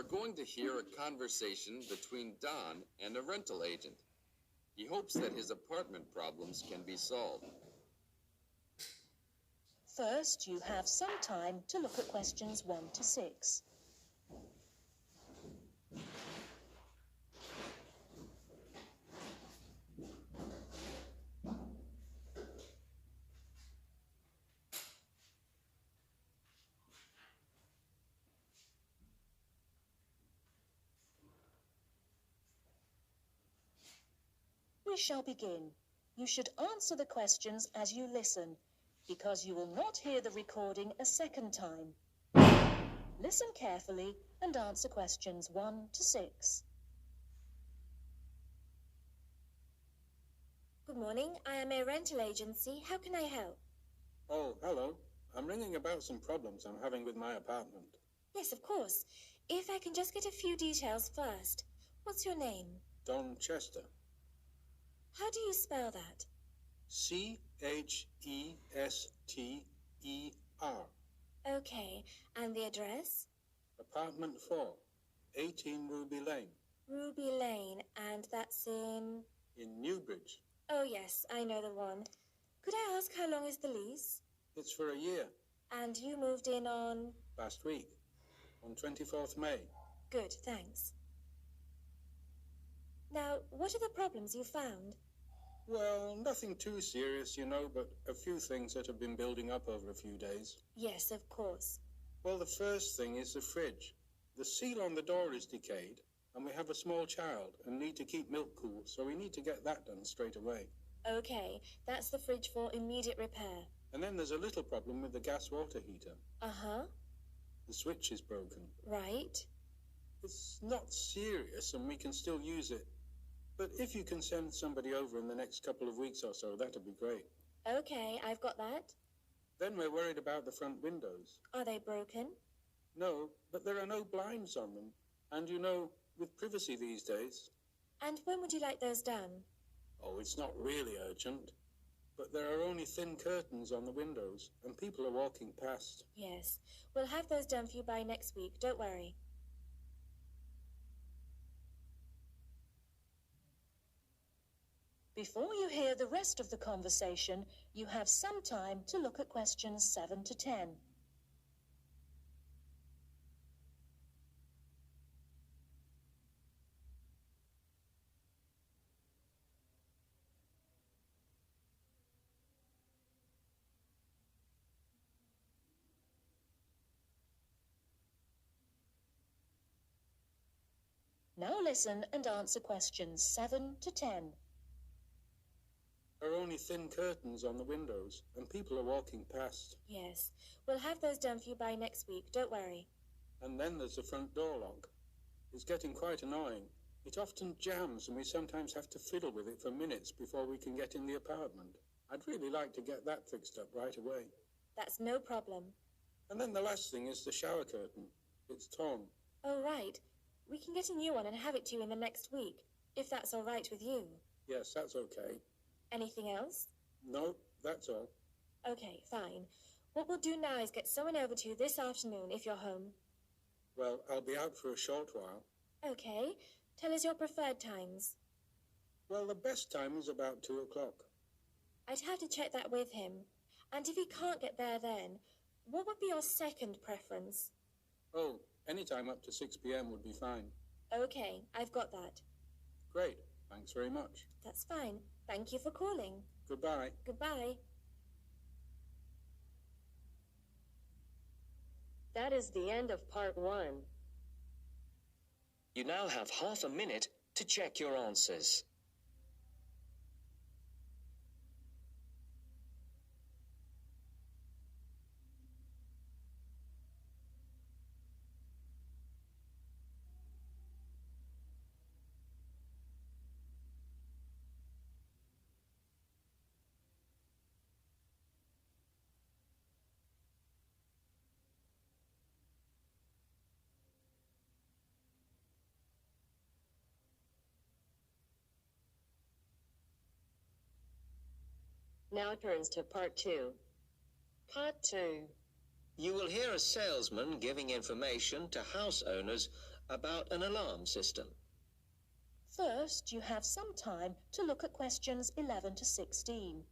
We're going to hear a conversation between Don and a rental agent. He hopes that his apartment problems can be solved. First, you have some time to look at questions 1 to 6. We shall begin. You should answer the questions as you listen, because you will not hear the recording a second time. Listen carefully and answer questions 1 to 6. Good morning. I am a rental agency. How can I help? Oh, hello. I'm ringing about some problems I'm having with my apartment. Yes, of course. If I can just get a few details first. What's your name? Don Chester. How do you spell that? Chester. Okay. And the address? Apartment 4, 18 Ruby Lane. Ruby Lane. And that's in Newbridge. Oh, yes. I know the one. Could I ask how long is the lease? It's for a year. And you moved in on? Last week, on 24th May. Good, thanks. Now, what are the problems you found? Well, nothing too serious, you know, but a few things that have been building up over a few days. Yes, of course. Well, the first thing is the fridge. The seal on the door is decayed, and we have a small child and need to keep milk cool, so we need to get that done straight away. Okay, that's the fridge for immediate repair. And then there's a little problem with the gas water heater. Uh-huh. The switch is broken. Right. It's not serious and we can still use it. But if you can send somebody over in the next couple of weeks or so, that'd be great. Okay, I've got that. Then we're worried about the front windows. Are they broken? No, but there are no blinds on them. And you know, with privacy these days. And when would you like those done? Oh, it's not really urgent. But there are only thin curtains on the windows, and people are walking past. Yes, we'll have those done for you by next week, don't worry. Before you hear the rest of the conversation, you have some time to look at questions 7 to 10. Now listen and answer questions 7 to 10. There are only thin curtains on the windows, and people are walking past. Yes, we'll have those done for you by next week, don't worry. And then there's the front door lock. It's getting quite annoying. It often jams, and we sometimes have to fiddle with it for minutes before we can get in the apartment. I'd really like to get that fixed up right away. That's no problem. And then the last thing is the shower curtain. It's torn. Oh, right. We can get a new one and have it to you in the next week, if that's all right with you. Yes, that's okay. Anything else? No, that's all. Okay, fine. What we'll do now is get someone over to you this afternoon, if you're home. Well, I'll be out for a short while. Okay. Tell us your preferred times. Well, the best time is about 2 o'clock. I'd have to check that with him. And if he can't get there then, what would be your second preference? Oh, any time up to 6 p.m. would be fine. Okay, I've got that. Great. Thanks very much. That's fine. Thank you for calling. Goodbye. Goodbye. That is the end of part 1. You now have half a minute to check your answers. Now turns to part 2. Part 2. You will hear a salesman giving information to house owners about an alarm system. First, you have some time to look at questions 11 to 16.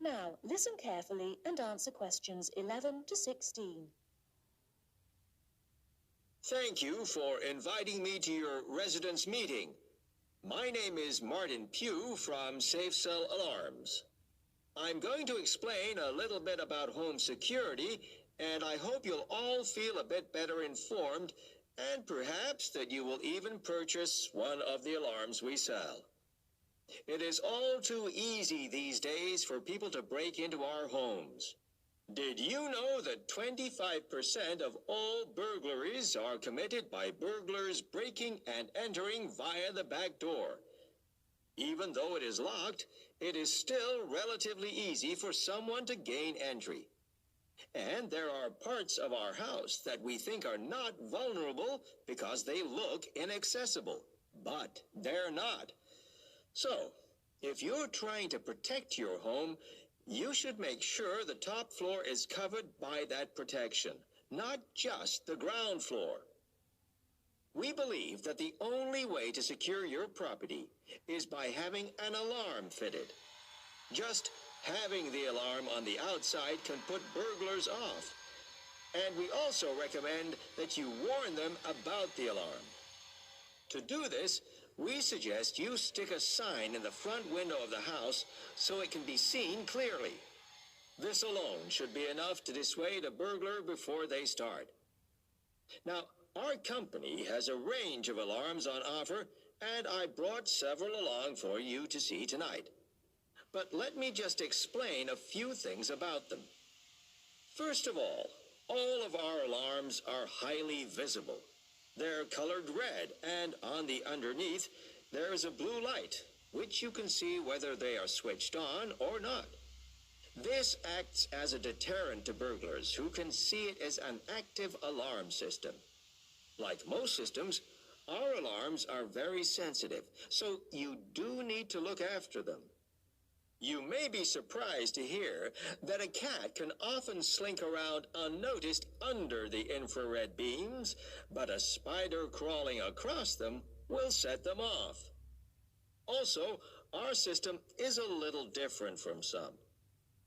Now, listen carefully and answer questions 11 to 16. Thank you for inviting me to your residence meeting. My name is Martin Pugh from Safe Cell Alarms. I'm going to explain a little bit about home security, and I hope you'll all feel a bit better informed, and perhaps that you will even purchase one of the alarms we sell. It is all too easy these days for people to break into our homes. Did you know that 25% of all burglaries are committed by burglars breaking and entering via the back door? Even though it is locked, it is still relatively easy for someone to gain entry. And there are parts of our house that we think are not vulnerable because they look inaccessible, but they're not. So, if you're trying to protect your home, you should make sure the top floor is covered by that protection, not just the ground floor. We believe that the only way to secure your property is by having an alarm fitted. Just having the alarm on the outside can put burglars off. And we also recommend that you warn them about the alarm. To do this, we suggest you stick a sign in the front window of the house so it can be seen clearly. This alone should be enough to dissuade a burglar before they start. Now, our company has a range of alarms on offer, and I brought several along for you to see tonight. But let me just explain a few things about them. First of all of our alarms are highly visible. They're colored red, and on the underneath, there is a blue light, which you can see whether they are switched on or not. This acts as a deterrent to burglars who can see it as an active alarm system. Like most systems, our alarms are very sensitive, so you do need to look after them. You may be surprised to hear that a cat can often slink around unnoticed under the infrared beams, but a spider crawling across them will set them off. Also, our system is a little different from some.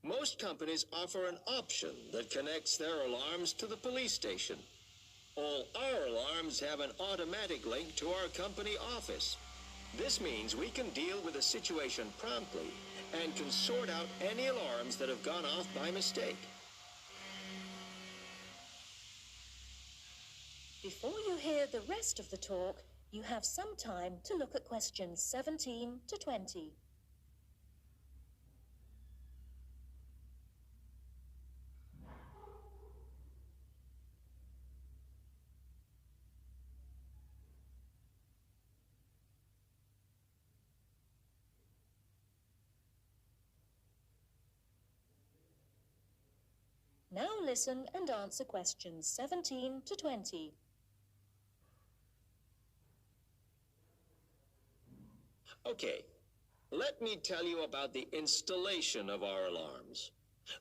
Most companies offer an option that connects their alarms to the police station. All our alarms have an automatic link to our company office. This means we can deal with a situation promptly and can sort out any alarms that have gone off by mistake. Before you hear the rest of the talk, you have some time to look at questions 17 to 20. Now listen and answer questions 17 to 20. Okay, let me tell you about the installation of our alarms.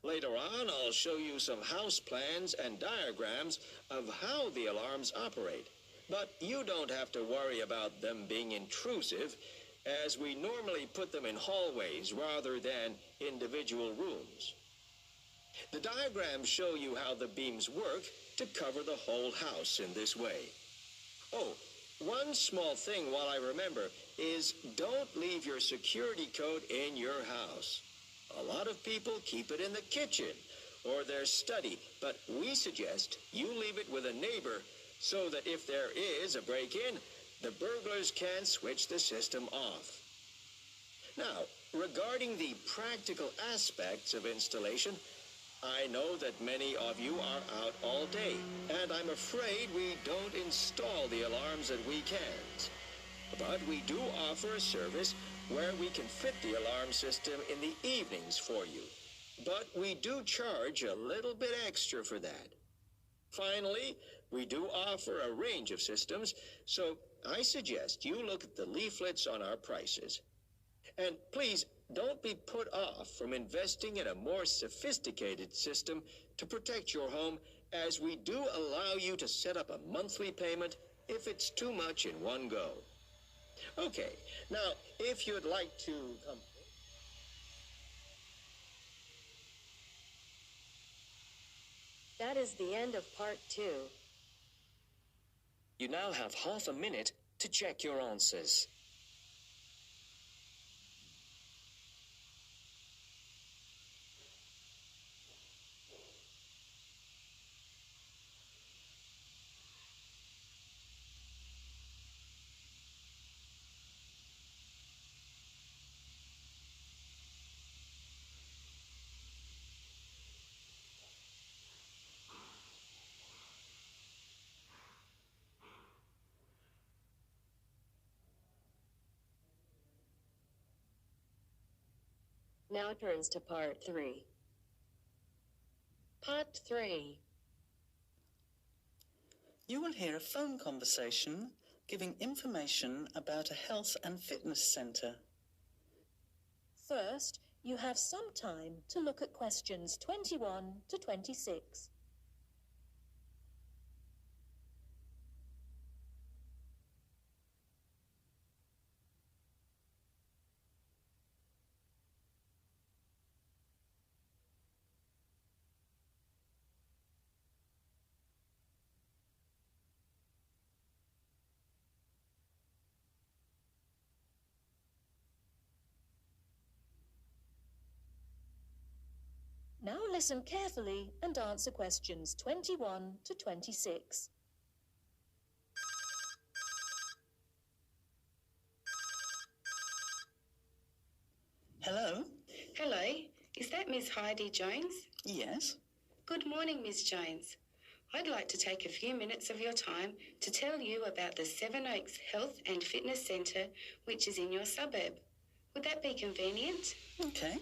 Later on, I'll show you some house plans and diagrams of how the alarms operate. But you don't have to worry about them being intrusive, as we normally put them in hallways rather than individual rooms. The diagrams show you how the beams work to cover the whole house in this way. Oh, one small thing while I remember is don't leave your security code in your house. A lot of people keep it in the kitchen or their study, but we suggest you leave it with a neighbor so that if there is a break-in, the burglars can switch the system off. Now, regarding the practical aspects of installation, I know that many of you are out all day, and I'm afraid we don't install the alarms at weekends. But we do offer a service where we can fit the alarm system in the evenings for you. But we do charge a little bit extra for that. Finally, we do offer a range of systems, so I suggest you look at the leaflets on our prices. And please, don't be put off from investing in a more sophisticated system to protect your home, as we do allow you to set up a monthly payment if it's too much in one go. Okay, now, if you'd like to come... That is the end of part 2. You now have half a minute to check your answers. Now turns to part 3. Part 3. You will hear a phone conversation giving information about a health and fitness centre. First, you have some time to look at questions 21 to 26. Now listen carefully and answer questions 21 to 26. Hello? Hello, is that Miss Heidi Jones? Yes? Good morning, Miss Jones. I'd like to take a few minutes of your time to tell you about the Seven Oaks Health and Fitness Centre, which is in your suburb. Would that be convenient? Okay.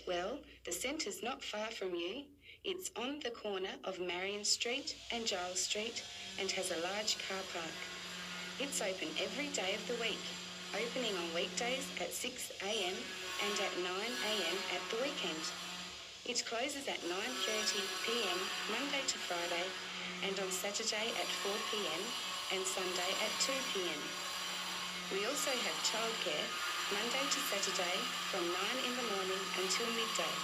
Well, the centre's not far from you. It's on the corner of Marion Street and Giles Street and has a large car park. It's open every day of the week, opening on weekdays at 6 a.m. and at 9 a.m. at the weekend. It closes at 9:30 p.m. Monday to Friday and on Saturday at 4 p.m. and Sunday at 2 p.m. We also have childcare Monday to Saturday from 9 in the morning until midday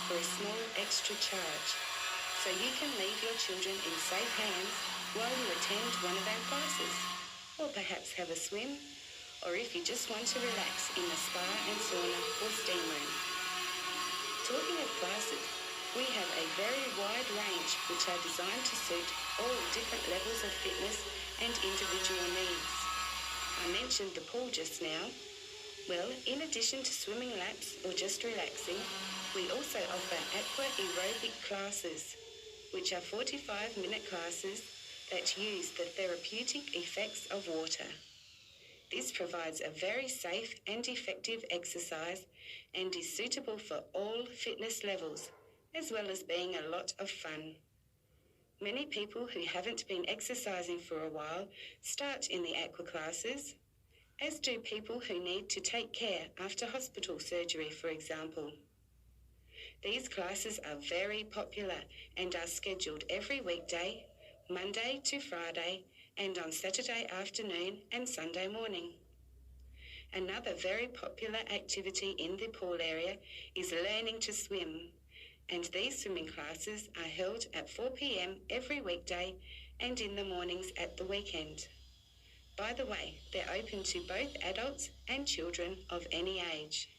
for a small extra charge, so you can leave your children in safe hands while you attend one of our classes, or perhaps have a swim, or if you just want to relax in the spa and sauna or steam room. Talking of classes, we have a very wide range which are designed to suit all different levels of fitness and individual needs. I mentioned the pool just now. Well, in addition to swimming laps or just relaxing, we also offer aqua aerobic classes, which are 45-minute classes that use the therapeutic effects of water. This provides a very safe and effective exercise and is suitable for all fitness levels, as well as being a lot of fun. Many people who haven't been exercising for a while start in the aqua classes, as do people who need to take care after hospital surgery, for example. These classes are very popular and are scheduled every weekday, Monday to Friday, and on Saturday afternoon and Sunday morning. Another very popular activity in the pool area is learning to swim, and these swimming classes are held at 4 p.m. every weekday and in the mornings at the weekend. By the way, they're open to both adults and children of any age.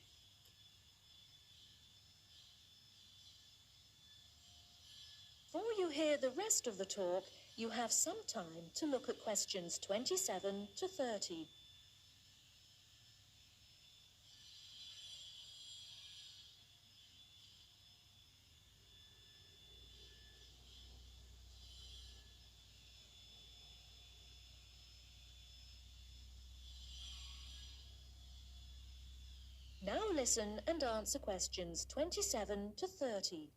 Before you hear the rest of the talk, you have some time to look at questions 27 to 30. listen and answer questions 27 to 30.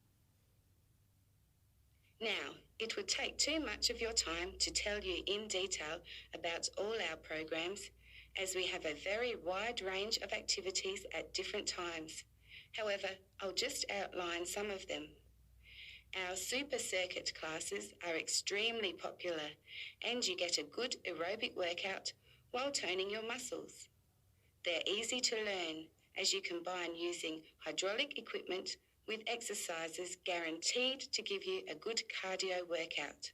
Now, it would take too much of your time to tell you in detail about all our programs, as we have a very wide range of activities at different times. However, I'll just outline some of them. Our super circuit classes are extremely popular, and you get a good aerobic workout while toning your muscles. They're easy to learn, as you combine using hydraulic equipment with exercises guaranteed to give you a good cardio workout.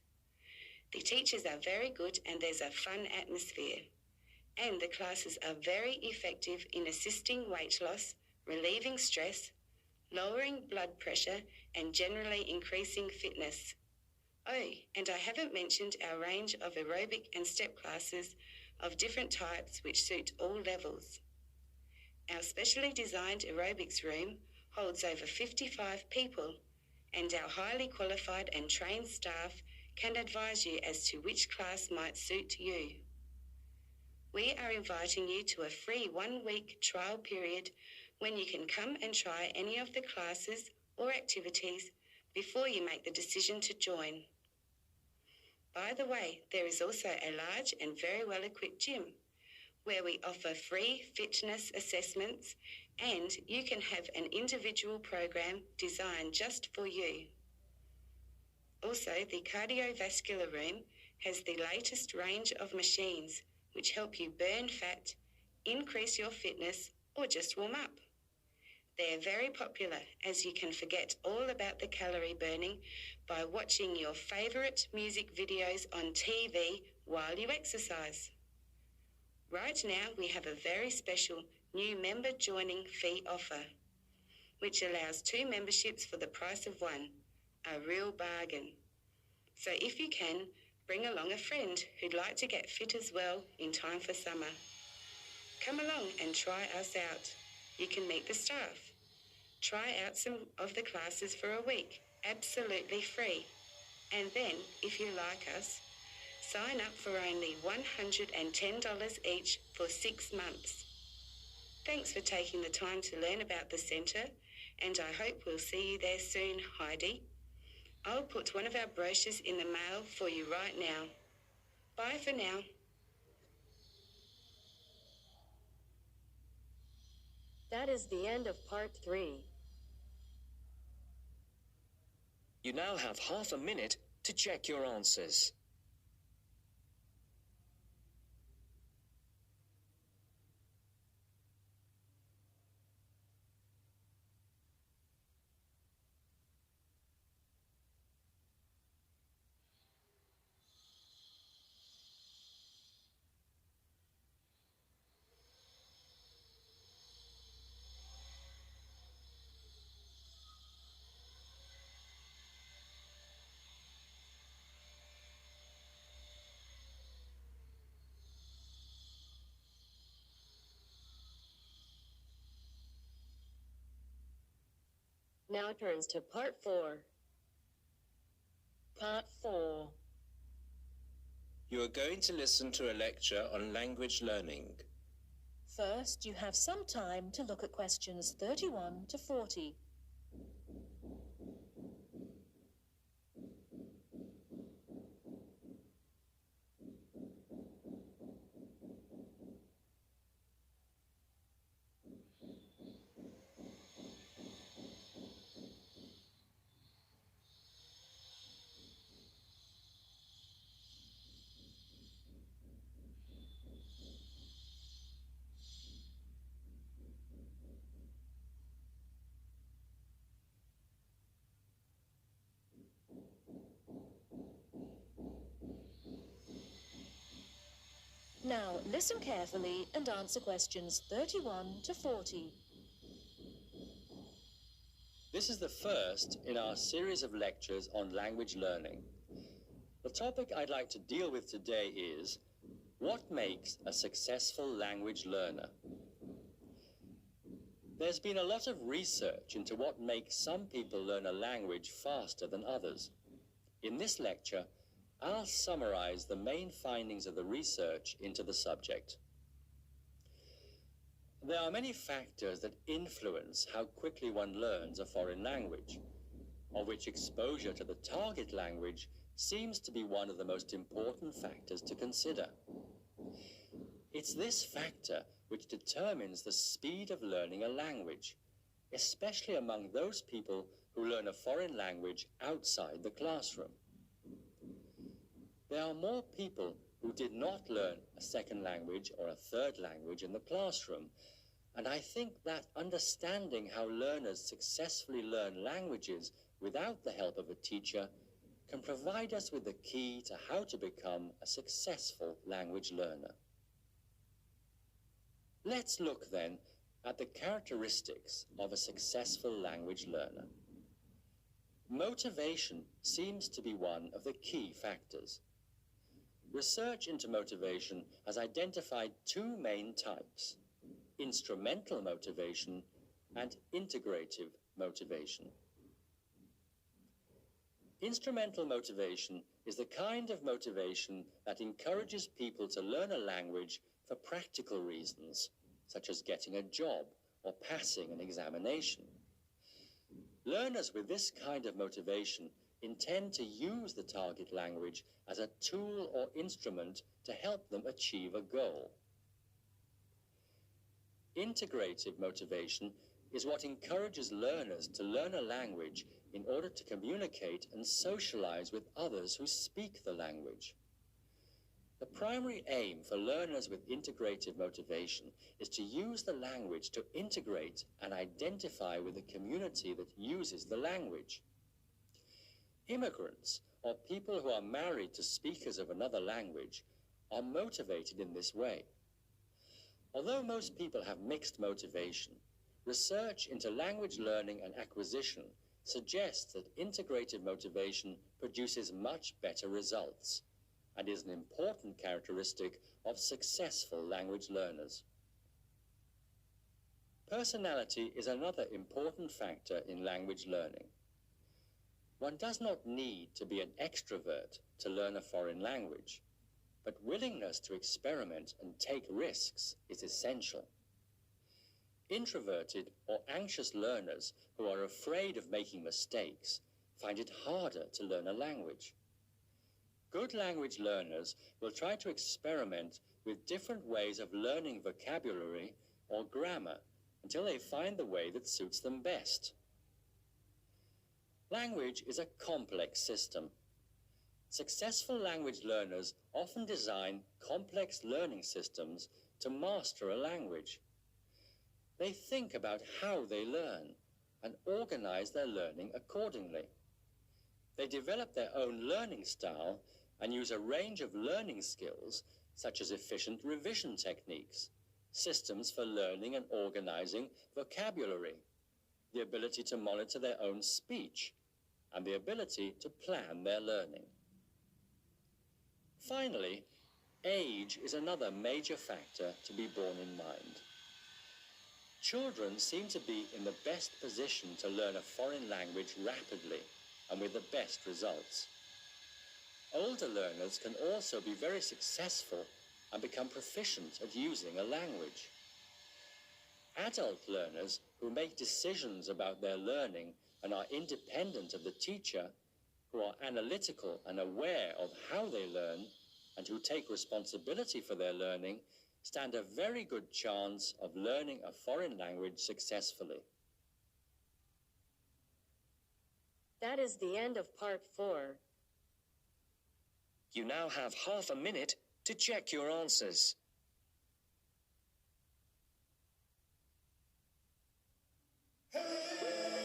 The teachers are very good and there's a fun atmosphere. And the classes are very effective in assisting weight loss, relieving stress, lowering blood pressure, and generally increasing fitness. Oh, and I haven't mentioned our range of aerobic and step classes of different types which suit all levels. Our specially designed aerobics room holds over 55 people, and our highly qualified and trained staff can advise you as to which class might suit you. We are inviting you to a free 1-week trial period when you can come and try any of the classes or activities before you make the decision to join. By the way, there is also a large and very well-equipped gym where we offer free fitness assessments, and you can have an individual program designed just for you. Also, the cardiovascular room has the latest range of machines which help you burn fat, increase your fitness, or just warm up. They're very popular, as you can forget all about the calorie burning by watching your favourite music videos on TV while you exercise. Right now, we have a very special new member joining fee offer, which allows 2 memberships for the price of 1, a real bargain. So if you can, bring along a friend who'd like to get fit as well in time for summer. Come along and try us out. You can meet the staff. Try out some of the classes for a week, absolutely free. And then, if you like us, sign up for only $110 each for 6 months. Thanks for taking the time to learn about the centre, and I hope we'll see you there soon, Heidi. I'll put one of our brochures in the mail for you right now. Bye for now. That is the end of part 3. You now have half a minute to check your answers. Now turns to part 4. Part 4. You are going to listen to a lecture on language learning. First, you have some time to look at questions 31 to 40. Now, listen carefully and answer questions 31 to 40. This is the first in our series of lectures on language learning. The topic I'd like to deal with today is, what makes a successful language learner? There's been a lot of research into what makes some people learn a language faster than others. In this lecture, I'll summarize the main findings of the research into the subject. There are many factors that influence how quickly one learns a foreign language, of which exposure to the target language seems to be one of the most important factors to consider. It's this factor which determines the speed of learning a language, especially among those people who learn a foreign language outside the classroom. There are more people who did not learn a second language or a third language in the classroom, and I think that understanding how learners successfully learn languages without the help of a teacher can provide us with the key to how to become a successful language learner. Let's look then at the characteristics of a successful language learner. Motivation seems to be one of the key factors. Research into motivation has identified two main types: instrumental motivation and integrative motivation. Instrumental motivation is the kind of motivation that encourages people to learn a language for practical reasons, such as getting a job or passing an examination. Learners with this kind of motivation intend to use the target language as a tool or instrument to help them achieve a goal. Integrative motivation is what encourages learners to learn a language in order to communicate and socialize with others who speak the language. The primary aim for learners with integrative motivation is to use the language to integrate and identify with the community that uses the language. Immigrants, or people who are married to speakers of another language, are motivated in this way. Although most people have mixed motivation, research into language learning and acquisition suggests that integrative motivation produces much better results and is an important characteristic of successful language learners. Personality is another important factor in language learning. One does not need to be an extrovert to learn a foreign language, but willingness to experiment and take risks is essential. Introverted or anxious learners who are afraid of making mistakes find it harder to learn a language. Good language learners will try to experiment with different ways of learning vocabulary or grammar until they find the way that suits them best. Language is a complex system. Successful language learners often design complex learning systems to master a language. They think about how they learn and organize their learning accordingly. They develop their own learning style and use a range of learning skills such as efficient revision techniques, systems for learning and organizing vocabulary, the ability to monitor their own speech, and the ability to plan their learning. Finally, age is another major factor to be borne in mind. Children seem to be in the best position to learn a foreign language rapidly and with the best results. Older learners can also be very successful and become proficient at using a language. Adult learners who make decisions about their learning and are independent of the teacher, who are analytical and aware of how they learn, and who take responsibility for their learning, stand a very good chance of learning a foreign language successfully. That is the end of part 4. You now have half a minute to check your answers. Hey!